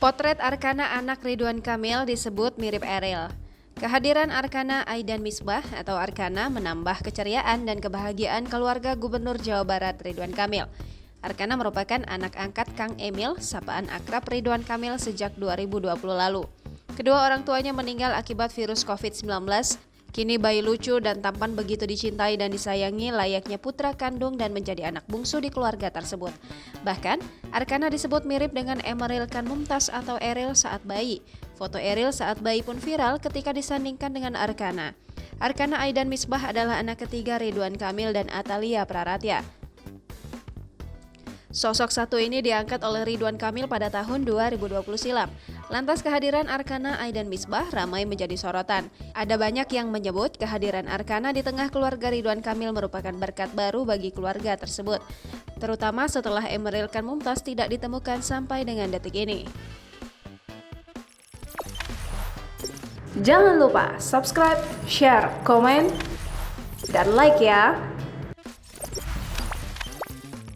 Potret Arkana anak Ridwan Kamil disebut mirip Eril. Kehadiran Arkana Aidan Misbah atau Arkana menambah keceriaan dan kebahagiaan keluarga Gubernur Jawa Barat Ridwan Kamil. Arkana merupakan anak angkat Kang Emil, sapaan akrab Ridwan Kamil sejak 2020 lalu. Kedua orang tuanya meninggal akibat virus COVID-19. Kini bayi lucu dan tampan begitu dicintai dan disayangi layaknya putra kandung dan menjadi anak bungsu di keluarga tersebut. Bahkan, Arkana disebut mirip dengan Emeril Khan Mumtaz atau Eril saat bayi. Foto Eril saat bayi pun viral ketika disandingkan dengan Arkana. Arkana Aidan Misbah adalah anak ketiga Ridwan Kamil dan Atalia Praratya. Sosok satu ini diangkat oleh Ridwan Kamil pada tahun 2020 silam. Lantas kehadiran Arkana Aidan Misbah ramai menjadi sorotan. Ada banyak yang menyebut kehadiran Arkana di tengah keluarga Ridwan Kamil merupakan berkat baru bagi keluarga tersebut. Terutama setelah Emeril Khan Mumtaz tidak ditemukan sampai dengan detik ini. Jangan lupa subscribe, share, komen, dan like ya!